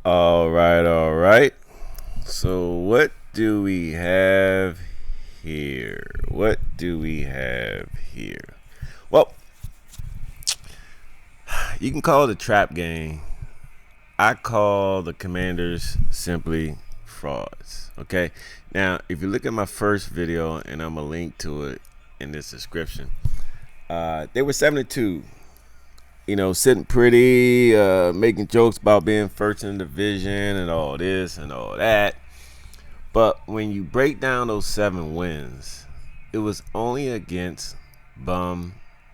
All right, all right. So, what do we have here? What do we have here? Well, you can call it a trap game. I call the Commanders simply frauds. Okay. Now, if you look at my first video, and I'm gonna link to it in this description, they were 7-2. Sitting pretty, making jokes about being first in the division and all this and all that. But when you break down those 7 wins, it was only against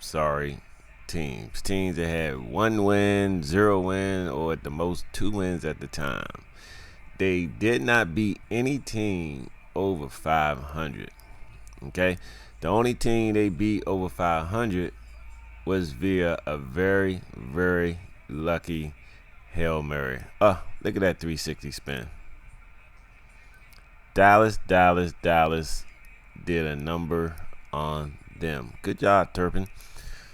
sorry teams. Teams that had 1 win, 0 win, or at the most 2 wins at the time. They did not beat any team over 500. Okay? The only team they beat over 500 was via a very, very lucky Hail Mary. Look at that 360 spin. Dallas did a number on them. Good job, Turpin.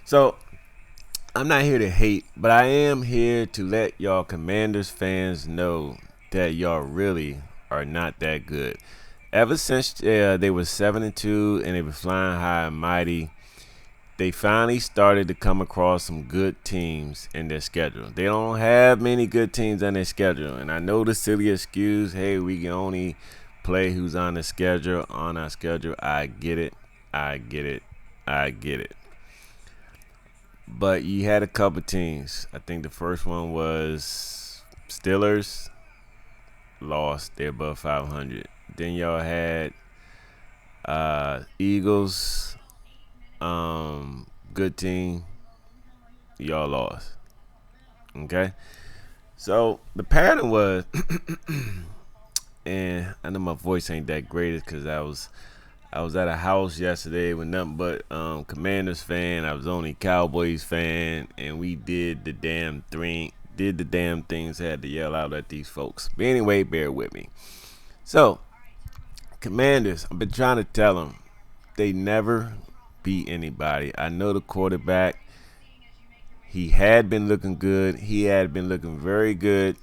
So, I'm not here to hate, but I am here to let y'all Commanders fans know that y'all really are not that good. Ever since they were 7-2 and they were flying high and mighty, they finally started to come across some good teams in their schedule. They don't have many good teams on their schedule. And I know the silly excuse, hey, we can only play who's on our schedule. I get it. But you had a couple teams. I think the first one was Steelers. Lost. They're above 500. Then y'all had Eagles. Good team. Y'all lost. Okay. So the pattern was, and I know my voice ain't that great because I was at a house yesterday with nothing but Commanders fan. I was only Cowboys fan, and we did the damn things. Had to yell out at these folks. But anyway, bear with me. So Commanders, I've been trying to tell them they never beat anybody. I know the quarterback. He had been looking good. He had been looking very good,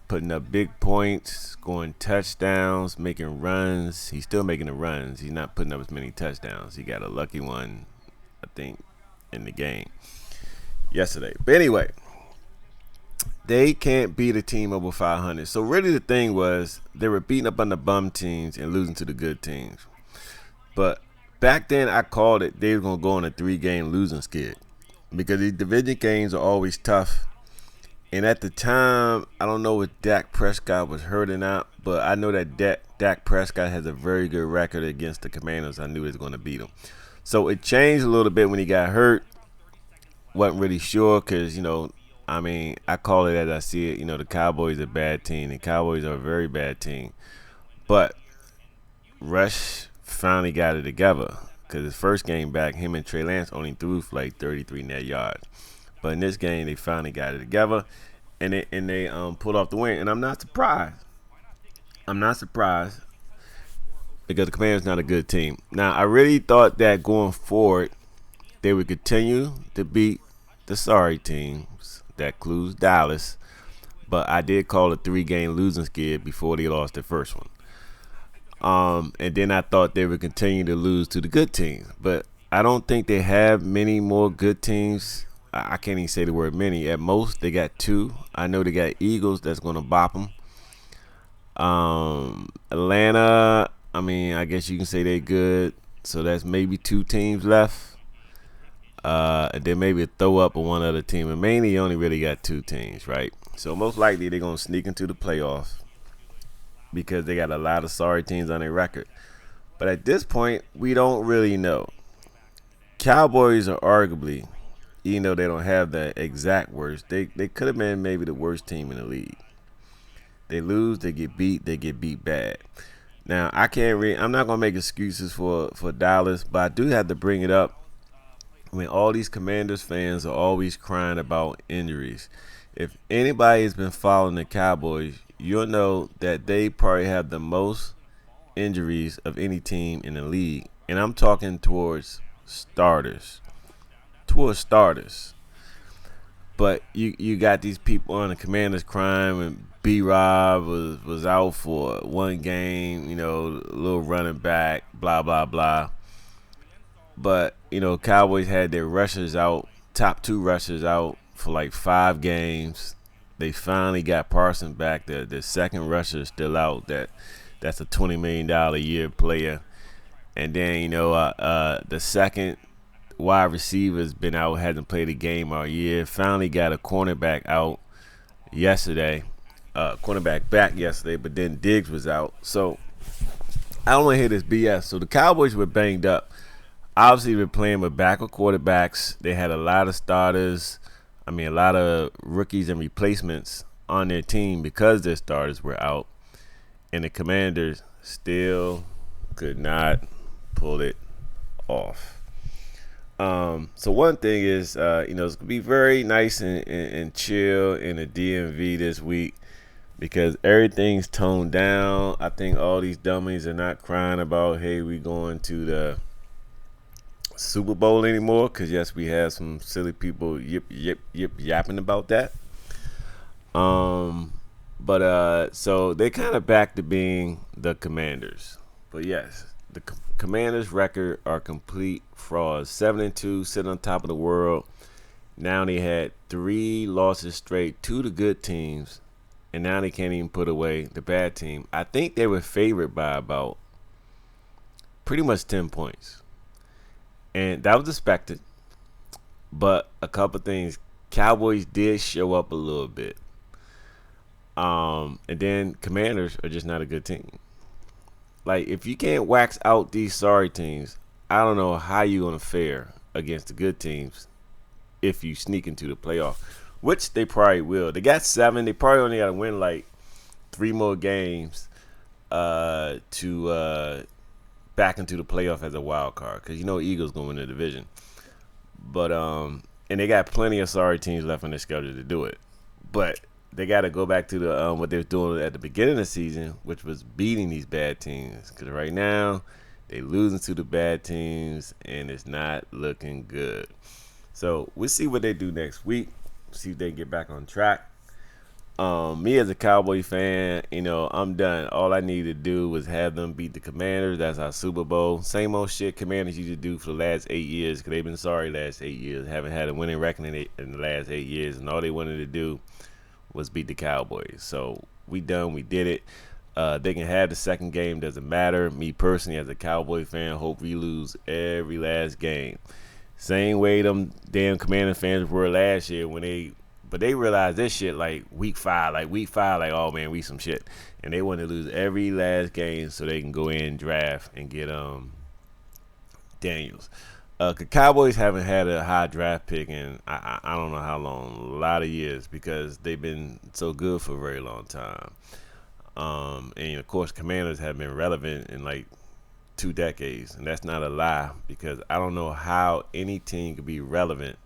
putting up big points, scoring touchdowns, making runs. He's still making the runs. He's not putting up as many touchdowns. He got a lucky one, I think, in the game yesterday. But anyway, they can't beat a team over 500. So really the thing was they were beating up on the bum teams and losing to the good teams. But back then, I called it they were going to go on a 3-game losing skid because these division games are always tough. And at the time, I don't know if Dak Prescott was hurt or not, but I know that Dak Prescott has a very good record against the Commanders. I knew he was going to beat them. So it changed a little bit when he got hurt. Wasn't really sure because, I call it as I see it. The Cowboys are a bad team. The Cowboys are a very bad team. But Rush finally got it together because his first game back, him and Trey Lance only threw for like 33 net yards. But in this game, they finally got it together, and they pulled off the win. And I'm not surprised. Because the Commanders not a good team. Now, I really thought that going forward, they would continue to beat the sorry teams. That includes Dallas. But I did call a 3-game losing skid before they lost their first one. And then I thought they would continue to lose to the good teams. But I don't think they have many more good teams. I can't even say the word many. At most, they got 2. I know they got Eagles that's going to bop them. Atlanta, I guess you can say they're good. So that's maybe 2 teams left. And then maybe a throw up of one other team. And mainly, you only really got 2 teams, right? So most likely, they're going to sneak into the playoffs because they got a lot of sorry teams on their record. But at this point, we don't really know. Cowboys are arguably, even though they don't have the exact worst, they could have been maybe the worst team in the league. They lose, they get beat bad. Now, I'm not going to make excuses for Dallas, but I do have to bring it up. All these Commanders fans are always crying about injuries. If anybody has been following the Cowboys, you'll know that they probably have the most injuries of any team in the league. And I'm talking towards starters. But you got these people on the Commanders crying and B-Rob was out for one game, a little running back, blah, blah, blah. But, Cowboys had their rushers out, top two rushers out for like 5 games. They finally got Parsons back. The second rusher is still out. That's a $20 million a year player. And then, the second wide receiver's been out, hasn't played a game all year. Finally got a cornerback out yesterday. Cornerback back yesterday, but then Diggs was out. So I don't want to hear this BS. So the Cowboys were banged up. Obviously, they're playing with backup quarterbacks. They had a lot of starters. A lot of rookies and replacements on their team because their starters were out. And the Commanders still could not pull it off. So one thing is, it's going to be very nice and chill in the DMV this week because everything's toned down. I think all these dummies are not crying about, hey, we going to the Super Bowl anymore, because yes, we have some silly people yapping about that. So they kind of back to being the Commanders. But yes, the Commanders' record are complete frauds. 7-2, sitting on top of the world. Now they had 3 losses straight to the good teams, and now they can't even put away the bad team. I think they were favored by about pretty much 10 points. And that was expected. But a couple things. Cowboys did show up a little bit. And then Commanders are just not a good team. Like, if you can't wax out these sorry teams, I don't know how you're going to fare against the good teams if you sneak into the playoff, which they probably will. They got 7. They probably only got to win like 3 more games to back into the playoff as a wild card, because Eagles gonna win the division. But and they got plenty of sorry teams left on their schedule to do it. But they got to go back to the what they were doing at the beginning of the season, which was beating these bad teams. Because right now they losing to the bad teams and it's not looking good. So we'll see what they do next week. See if they get back on track. Me as a Cowboy fan, I'm done. All I need to do was have them beat the Commanders. That's our Super Bowl. Same old shit Commanders used to do for the last 8 years, because they've been sorry last 8 years. Haven't had a winning record in the last 8 years, and all they wanted to do was beat the Cowboys. So we done. We did it. They can have the second game. Doesn't matter. Me personally, as a Cowboy fan, hope we lose every last game. Same way them damn Commander fans were last year but they realized this shit like week 5, like, oh man, we some shit. And they want to lose every last game so they can go in and draft and get Daniels. The Cowboys haven't had a high draft pick in I don't know how long, a lot of years, because they've been so good for a very long time. And of course, Commanders have been relevant in like 2 decades, and that's not a lie, because I don't know how any team could be relevant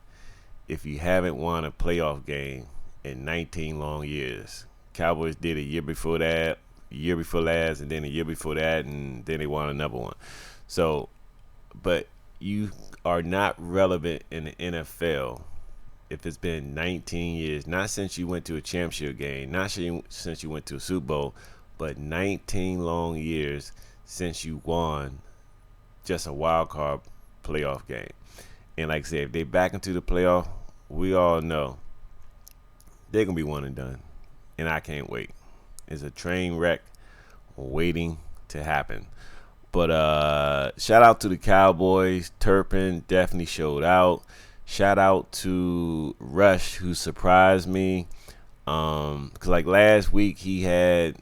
if you haven't won a playoff game in 19 long years. Cowboys did a year before that, year before last, and then a year before that, and then they won another one. So, but you are not relevant in the NFL if it's been 19 years, not since you went to a championship game, not since you went to a Super Bowl, but 19 long years since you won just a wild card playoff game. And like I said, if they back into the playoff, we all know they're going to be one and done. And I can't wait. It's a train wreck waiting to happen. But shout out to the Cowboys. Turpin definitely showed out. Shout out to Rush, who surprised me. Because like last week he had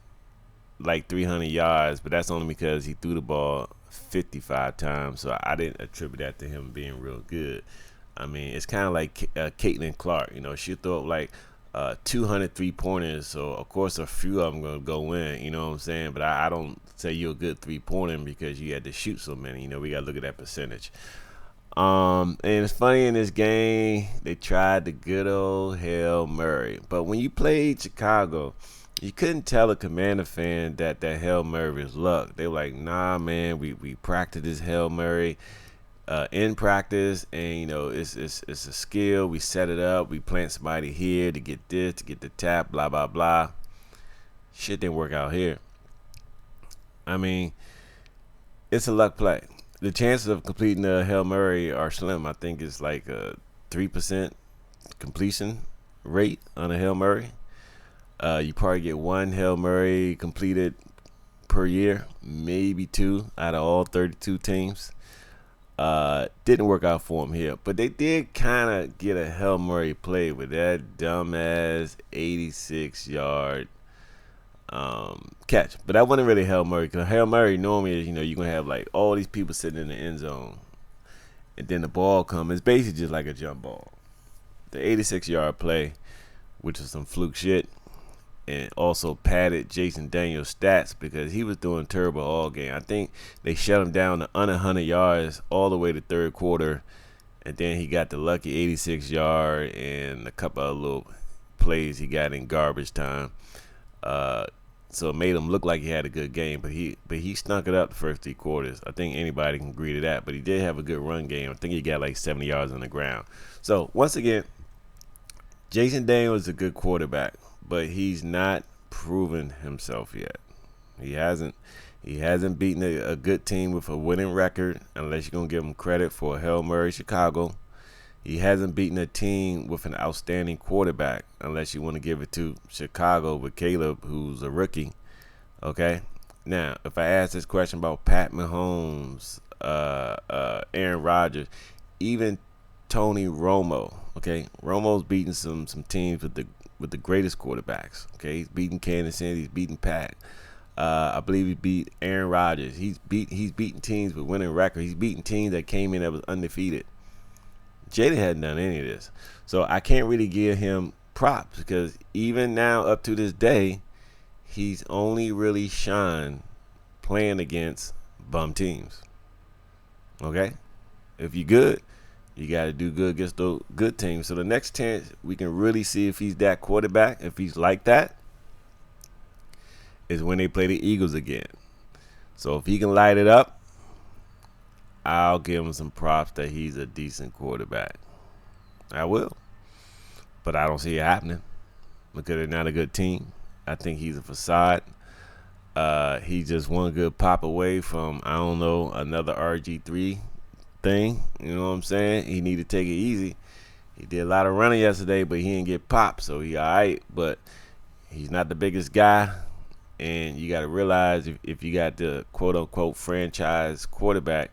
like 300 yards, but that's only because he threw the ball 55 times. So I didn't attribute that to him being real good. It's kind of like Caitlin Clark. She'll throw up like 200 3-pointers. So, of course, a few of them going to go in. You know what I'm saying? But I don't say you're a good 3-pointer because you had to shoot so many. We got to look at that percentage. And it's funny, in this game, they tried the good old Hail Mary. But when you played Chicago, you couldn't tell a Commander fan that Hail Mary was luck. They were like, nah, man, we practiced this Hail Mary in practice, and it's a skill. We set it up. We plant somebody here to get this, to get the tap, blah blah blah. Shit didn't work out here. I mean, it's a luck play. The chances of completing a Hail Mary are slim. I think it's like a 3% completion rate on a Hail Mary. You probably get one Hail Mary completed per year, maybe two out of all 32 teams. Didn't work out for him here, but they did kind of get a Hail Mary play with that dumbass 86-yard catch. But that wasn't really Hail Mary, because Hail Mary normally is, you're going to have like all these people sitting in the end zone, and then the ball comes. It's basically just like a jump ball. The 86-yard play, which is some fluke shit, and also padded Jason Daniels' stats because he was doing terrible all game. I think they shut him down to under 100 yards all the way to third quarter, and then he got the lucky 86-yard and a couple of little plays he got in garbage time. So it made him look like he had a good game, but he stunk it up the first 3 quarters. I think anybody can agree to that, but he did have a good run game. I think he got like 70 yards on the ground. So once again, Jason Daniels is a good quarterback, but he's not proven himself yet. He hasn't beaten a good team with a winning record, unless you're going to give him credit for Hail Mary Chicago. He hasn't beaten a team with an outstanding quarterback, unless you want to give it to Chicago with Caleb, who's a rookie. Okay? Now, if I ask this question about Pat Mahomes, Aaron Rodgers, even Tony Romo, okay? Romo's beaten some teams with the greatest quarterbacks. Okay, he's beaten Kansas City, he's beaten Pat. I believe he beat Aaron Rodgers. He's beaten teams with winning records. He's beaten teams that came in that was undefeated. Jaden hadn't done any of this, so I can't really give him props, because even now, up to this day, he's only really shined playing against bum teams. Okay, if you're good, you got to do good against those good teams. So the next chance we can really see if he's that quarterback, if he's like that, is when they play the Eagles again. So if he can light it up, I'll give him some props that he's a decent quarterback. I will. But I don't see it happening because they're not a good team. I think he's a facade. He's just one good pop away from, I don't know, another RG3 thing. You know what I'm saying? He need to take it easy. He did a lot of running yesterday, but he didn't get popped, so he all right. But he's not the biggest guy, and you got to realize if you got the quote-unquote franchise quarterback,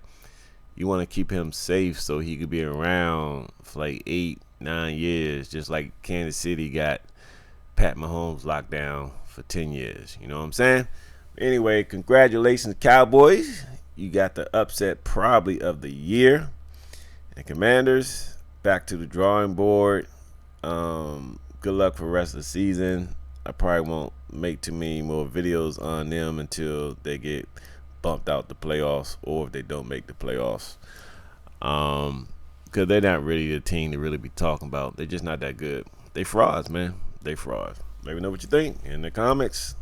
you want to keep him safe so he could be around for like 8-9 years, just like Kansas City got Pat Mahomes locked down for 10 years. You know what I'm saying? Anyway, congratulations, Cowboys. You got the upset probably of the year. And Commanders, back to the drawing board. Good luck for the rest of the season. I probably won't make too many more videos on them until they get bumped out the playoffs, or if they don't make the playoffs. Because they're not really the team to really be talking about. They're just not that good. They frauds, man. They frauds. Let me know what you think in the comments.